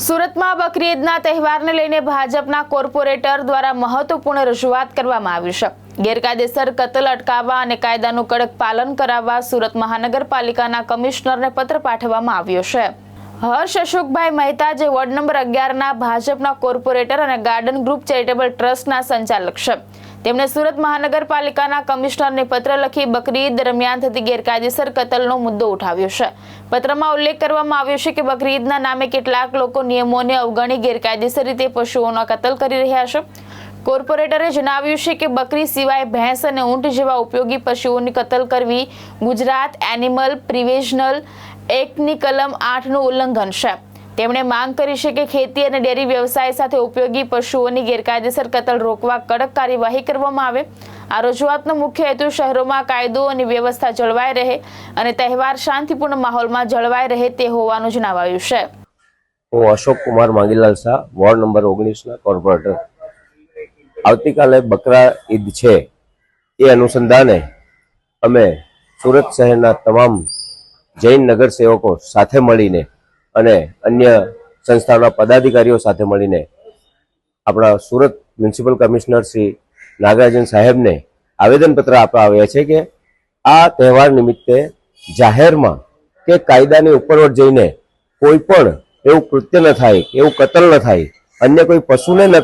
સુરતમાં બકરી ઈદના તહેવારને લઈને ભાજપના કોર્પોરેટર દ્વારા મહત્વપૂર્ણ રજૂઆત કરવામાં આવી છે। ગેરકાયદેસર કતલ અટકાવવા અને કાયદાનું કડક પાલન કરાવવા સુરત મહાનગરપાલિકાના કમિશનરને પત્ર પાઠવવામાં આવ્યો છે। હર્ષ અશોકભાઈ મહેતા જે વોર્ડ નંબર 11ના ભાજપના કોર્પોરેટર અને ગાર્ડન ગ્રુપ ચેરિટેબલ ટ્રસ્ટના સંચાલક છે, તેમણે સુરત મહાનગરપાલિકાના કમિશનરને પત્ર લખી બકરી ઈદ દરમિયાન થતી ગેરકાયદેસર કતલનો મુદ્દો ઉઠાવ્યો છે। પત્રમાં ઉલ્લેખ કરવામાં આવ્યો છે કે બકરી ઈદના નામે કેટલાક લોકો નિયમોને અવગણી ગેરકાયદેસર રીતે પશુઓનો કતલ કરી રહ્યા છે। કોર્પોરેટરે જણાવ્યું છે કે બકરી સિવાય ભેંસ અને ઊંટ જેવા ઉપયોગી પશુઓની કતલ કરવી ગુજરાત એનિમલ પ્રિવેન્શન એક્ટની કલમ 8નું ઉલ્લંઘન છે। તેમણે માંગ કરી છે કે ખેતી અને ડેરી વ્યવસાય સાથે ઉપયોગી પશુઓની ગેરકાયદેસર કતલ રોકવા કડક કાર્યવાહી કરવામાં આવે। આ રજૂઆતનો મુખ્ય હેતુ શહેરોમાં કાયદો અને વ્યવસ્થા જળવાઈ રહે અને તહેવાર શાંતિપૂર્ણ માહોલમાં જળવાઈ રહે તે હોવાનું જણાવાયું છે। હું અશોક કુમાર માંગીલાલ શાહ, વોર્ડ નંબર 19ના કોર્પોરેટર। આવતીકાલે બકરા ઈદ છે, એ અનુસંધાને અમે સુરત શહેરના તમામ જૈન નગરસેવકો સાથે મળીને અને અન્ય સંસ્થાના પદાધિકારીઓ સાથે મળીને આપણા સુરત મ્યુનિસિપલ કમિશનર શ્રી નાગરાજન સાહેબને આવેદનપત્ર આપવા આવ્યા છે કે આ તહેવાર નિમિત્તે જાહેરમાં કે કાયદાની ઉપરવટ જઈને કોઈ પણ એવું કૃત્ય ન થાય, એવું કતલ ન થાય, અન્ય કોઈ પશુને ન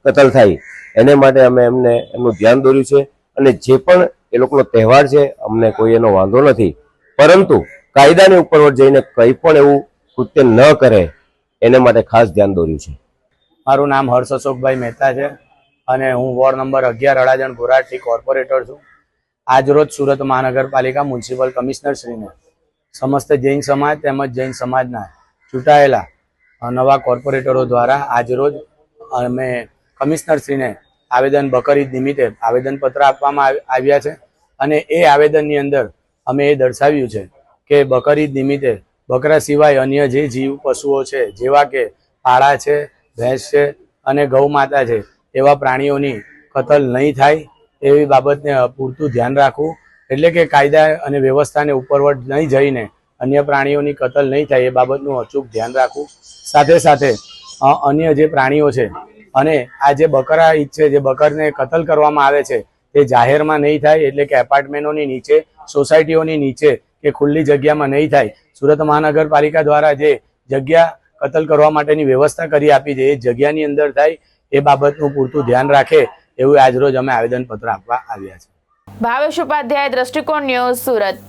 કતલ થાય, એને માટે અમે એમનું ધ્યાન દોર્યું છે। અને જે પણ એ લોકોનો તહેવાર છે, અમને કોઈ એનો વાંધો નથી, પરંતુ કાયદાની ઉપરવટ જઈને કંઈ પણ એવું કૃત્ય ન કરે એને માટે ખાસ ધ્યાન દોર્યું છે। મારું નામ હર્ષ અશોકભાઈ મહેતા છે અને હું વોર્ડ નંબર 11 અડાજણ ગોરાટી કોર્પોરેટર છું। આજરોજ સુરત મહાનગરપાલિકા મ્યુનિસિપલ કમિશનરશ્રીને સમસ્ત જૈન સમાજ તેમજ જૈન સમાજના ચૂંટાયેલા નવા કોર્પોરેટરો દ્વારા આજરોજ અમે કમિશનરશ્રીને બકર ઈદ નિમિત્તે આવેદનપત્ર આપવામાં આવ્યા છે અને એ આવેદનની અંદર અમે એ દર્શાવ્યું છે કે બકર ઈદ નિમિત્તે બકરા સિવાય અન્ય જે જીવ પશુઓ છે, જેવા કે પાડા છે, ભેંસ છે અને ગૌ માતા છે, એવા પ્રાણીઓની કતલ નહીં થાય એવી બાબતને પૂરતું ધ્યાન રાખવું। એટલે કે કાયદા અને વ્યવસ્થાને ઉપરવટ નહીં જઈને અન્ય પ્રાણીઓની કતલ નહીં થાય એ બાબતનું અચૂક ધ્યાન રાખવું। સાથે સાથે અન્ય જે પ્રાણીઓ છે અને આ જે બકરા ઈદ છે, જે બકરને કતલ કરવામાં આવે છે તે જાહેરમાં નહીં થાય, એટલે કે એપાર્ટમેન્ટોની નીચે, સોસાયટીઓની નીચે કે ખુલ્લી જગ્યામાં નહીં થાય। સુરત મહાનગરપાલિકા દ્વારા જે જગ્યા કતલ કરવા માટેની વ્યવસ્થા કરી આપી છે, એ જગ્યાની અંદર થાય એ બાબતનું પૂરતું ધ્યાન રાખે એવું આજરોજ અમે આવેદનપત્ર આપવા આવ્યા છે। ભાવેશ ઉપાધ્યાય, દ્રષ્ટિકોણ ન્યૂઝ, સુરત।